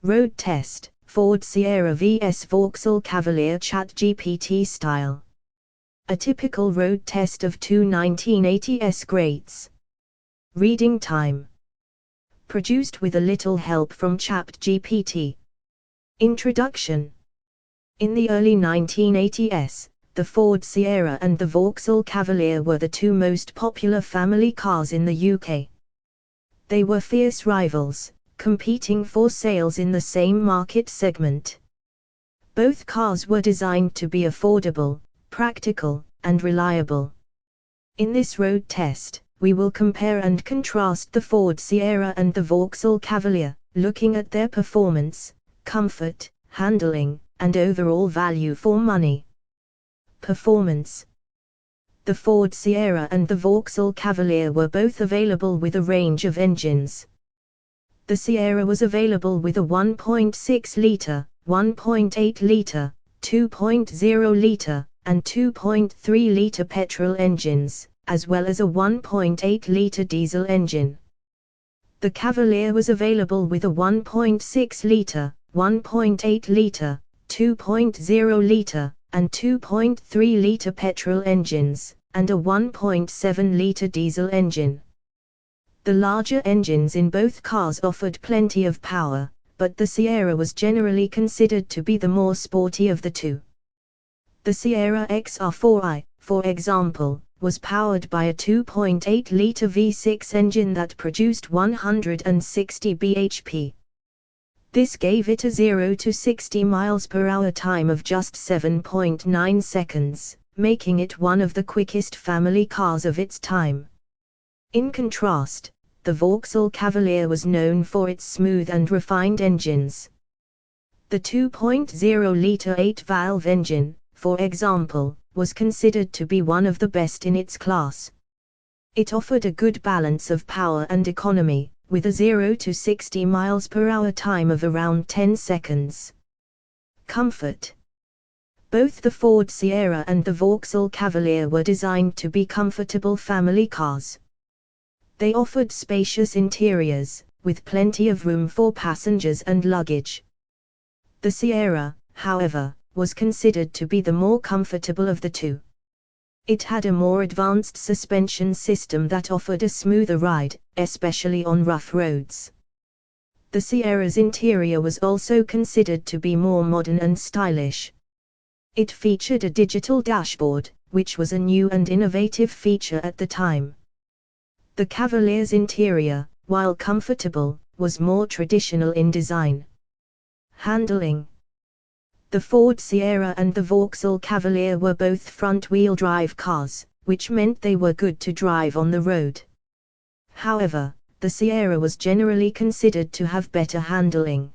Road test, Ford Sierra vs Vauxhall Cavalier ChatGPT style. A typical road test of two 1980s greats. Reading time. Produced with a little help from ChatGPT. Introduction. In the early 1980s, the Ford Sierra and the Vauxhall Cavalier were the two most popular family cars in the UK. They were fierce rivals, competing for sales in the same market segment. Both cars were designed to be affordable, practical, and reliable. In this road test, we will compare and contrast the Ford Sierra and the Vauxhall Cavalier, looking at their performance, comfort, handling, and overall value for money. Performance. The Ford Sierra and the Vauxhall Cavalier were both available with a range of engines. The Sierra was available with a 1.6-litre, 1.8-litre, 2.0-litre, and 2.3-litre petrol engines, as well as a 1.8-litre diesel engine. The Cavalier was available with a 1.6-litre, 1.8-litre, 2.0-litre, and 2.3-litre petrol engines, and a 1.7-litre diesel engine. The larger engines in both cars offered plenty of power, but the Sierra was generally considered to be the more sporty of the two. The Sierra XR4i, for example, was powered by a 2.8-litre V6 engine that produced 160 bhp. This gave it a 0 to 60 miles per hour time of just 7.9 seconds, making it one of the quickest family cars of its time. In contrast, the Vauxhall Cavalier was known for its smooth and refined engines. The 2.0-litre 8-valve engine, for example, was considered to be one of the best in its class. It offered a good balance of power and economy, with a 0 to 60 miles per hour time of around 10 seconds. Comfort. Both the Ford Sierra and the Vauxhall Cavalier were designed to be comfortable family cars. They offered spacious interiors, with plenty of room for passengers and luggage. The Sierra, however, was considered to be the more comfortable of the two. It had a more advanced suspension system that offered a smoother ride, especially on rough roads. The Sierra's interior was also considered to be more modern and stylish. It featured a digital dashboard, which was a new and innovative feature at the time. The Cavalier's interior, while comfortable, was more traditional in design. Handling. The Ford Sierra and the Vauxhall Cavalier were both front-wheel drive cars, which meant they were good to drive on the road. However, the Sierra was generally considered to have better handling.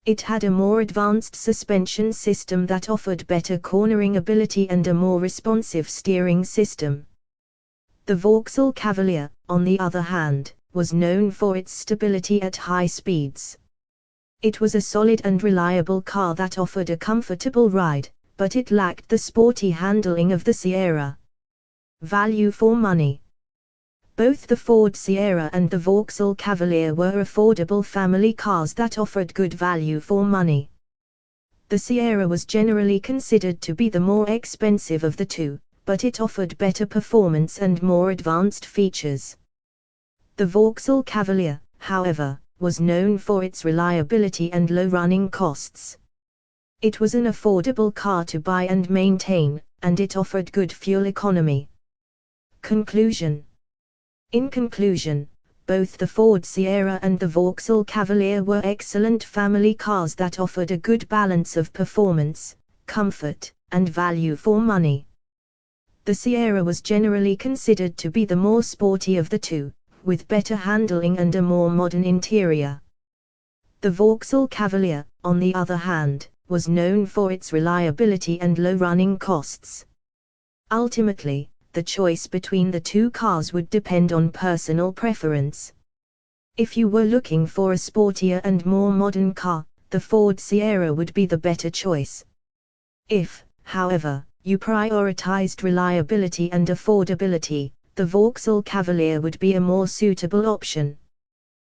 It had a more advanced suspension system that offered better cornering ability and a more responsive steering system. The Vauxhall Cavalier, on the other hand, was known for its stability at high speeds. It was a solid and reliable car that offered a comfortable ride, but it lacked the sporty handling of the Sierra. Value for money. Both the Ford Sierra and the Vauxhall Cavalier were affordable family cars that offered good value for money. The Sierra was generally considered to be the more expensive of the two, but it offered better performance and more advanced features. The Vauxhall Cavalier, however, was known for its reliability and low running costs. It was an affordable car to buy and maintain, and it offered good fuel economy. Conclusion. In conclusion, both the Ford Sierra and the Vauxhall Cavalier were excellent family cars that offered a good balance of performance, comfort, and value for money. The Sierra was generally considered to be the more sporty of the two, with better handling and a more modern interior. The Vauxhall Cavalier, on the other hand, was known for its reliability and low running costs. Ultimately, the choice between the two cars would depend on personal preference. If you were looking for a sportier and more modern car, the Ford Sierra would be the better choice. If, however, you prioritized reliability and affordability, the Vauxhall Cavalier would be a more suitable option.